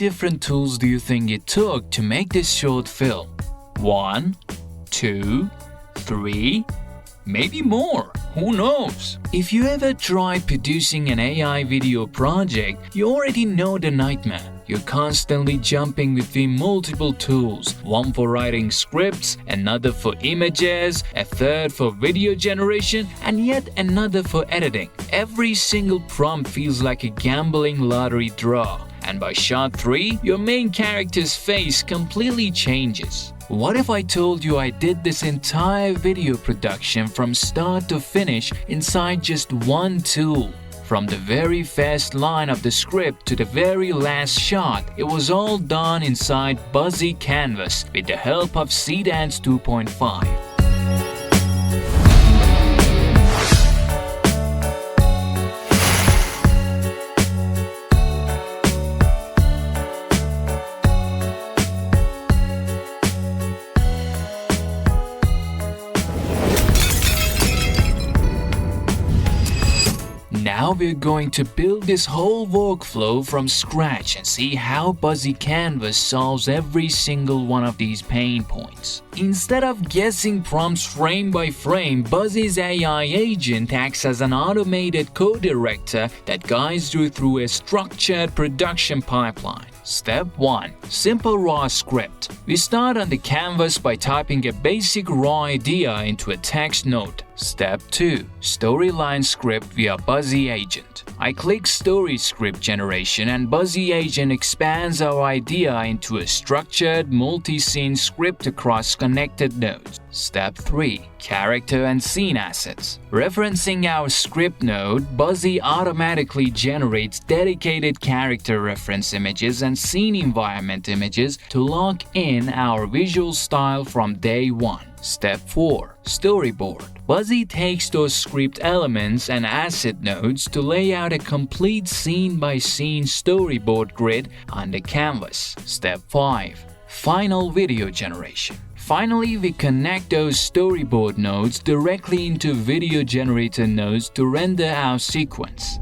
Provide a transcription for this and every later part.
different tools do you think it took to make this short film? 1, 2, 3, maybe more. Who knows? If you ever tried producing an AI video project, you already know the nightmare. You're constantly jumping between multiple tools, one for writing scripts, another for images, a third for video generation, and yet another for editing. Every single prompt feels like a gambling lottery draw, and by shot 3, your main character's face completely changes. What if I told you I did this entire video production from start to finish inside just one tool? From the very first line of the script to the very last shot, it was all done inside Buzzy Canvas with the help of Seedance 2.5. Now we're going to build this whole workflow from scratch and see how Buzzy Canvas solves every single one of these pain points. Instead of guessing prompts frame by frame, Buzzy's AI agent acts as an automated co-director that guides you through a structured production pipeline. Step 1. Simple raw script. We start on the canvas by typing a basic raw idea into a text note. Step 2. Storyline script via Buzzy Agent. I click Story Script Generation and Buzzy Agent expands our idea into a structured multi-scene script across connected nodes. Step 3. Character and scene assets. Referencing our script node, Buzzy automatically generates dedicated character reference images and scene environment images to lock in our visual style from day 1. Step 4. Storyboard. Buzzy takes those script elements and asset nodes to lay out a complete scene-by-scene storyboard grid on the canvas. Step 5. Final video generation. Finally, we connect those storyboard nodes directly into video generator nodes to render our sequence.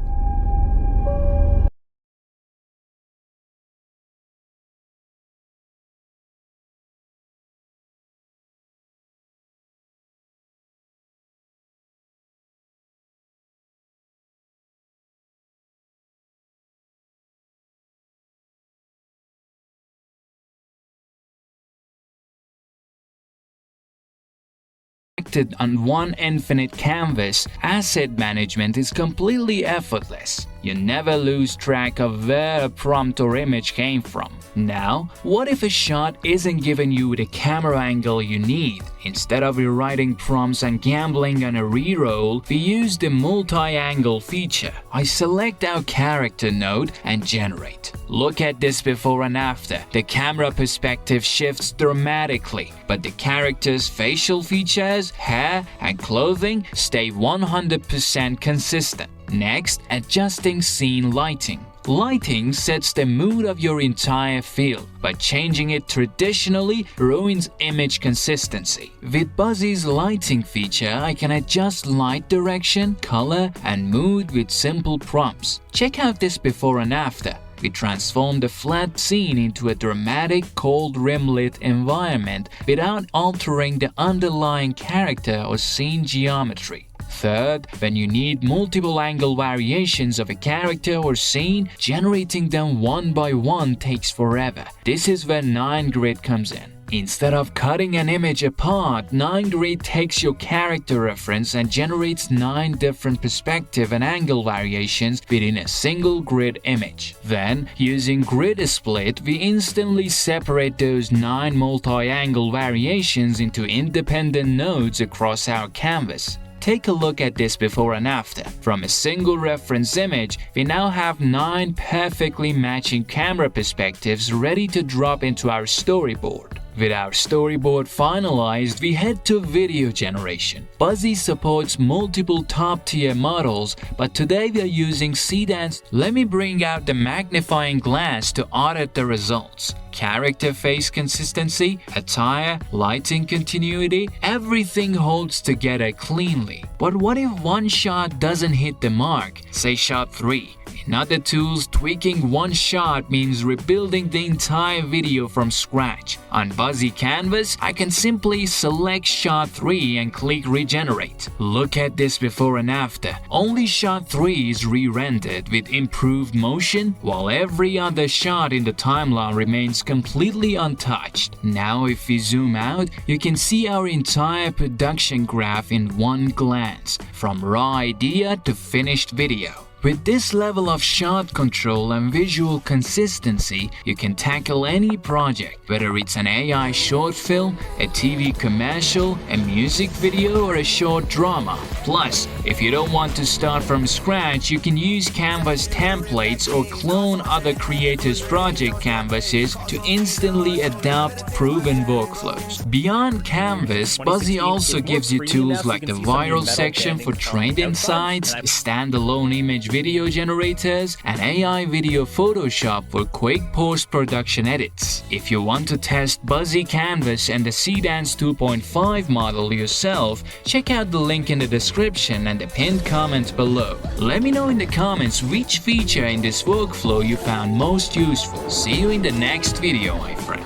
On one infinite canvas, asset management is completely effortless. You never lose track of where a prompt or image came from. Now, what if a shot isn't giving you the camera angle you need? Instead of rewriting prompts and gambling on a reroll, we use the multi-angle feature. I select our character node and generate. Look at this before and after. The camera perspective shifts dramatically, but the character's facial features, hair, and clothing stay 100% consistent. Next, adjusting scene lighting. Lighting sets the mood of your entire field, but changing it traditionally ruins image consistency. With Buzzy's lighting feature, I can adjust light direction, color, and mood with simple prompts. Check out this before and after. We transform the flat scene into a dramatic, cold rim-lit environment without altering the underlying character or scene geometry. Third, when you need multiple angle variations of a character or scene, generating them one by one takes forever. This is where 9grid comes in. Instead of cutting an image apart, 9grid takes your character reference and generates 9 different perspective and angle variations within a single grid image. Then, using grid split, we instantly separate those 9 multi-angle variations into independent nodes across our canvas. Take a look at this before and after. From a single reference image, we now have 9 perfectly matching camera perspectives ready to drop into our storyboard. With our storyboard finalized, we head to video generation. Buzzy supports multiple top-tier models, but today we are using Seedance. Let me bring out the magnifying glass to audit the results. character face consistency, attire, lighting continuity, everything holds together cleanly. But what if one shot doesn't hit the mark, say shot 3? In other tools, tweaking one shot means rebuilding the entire video from scratch. On Buzzy Canvas, I can simply select shot 3 and click regenerate. Look at this before and after. Only shot 3 is re-rendered with improved motion, while every other shot in the timeline remains completely untouched. Now if we zoom out, you can see our entire production graph in one glance, from raw idea to finished video. With this level of shot control and visual consistency, you can tackle any project, whether it's an AI short film, a TV commercial, a music video, or a short drama. Plus, if you don't want to start from scratch, you can use Canvas templates or clone other creators' project canvases to instantly adapt proven workflows. Beyond Canvas, Buzzy also gives you tools like the viral section for trend insights, standalone image video generators, and AI video Photoshop for quick post-production edits. If you want to test Buzzy Canvas and the Seedance 2.5 model yourself, check out the link in the description and the pinned comment below. Let me know in the comments which feature in this workflow you found most useful. See you in the next video, my friend.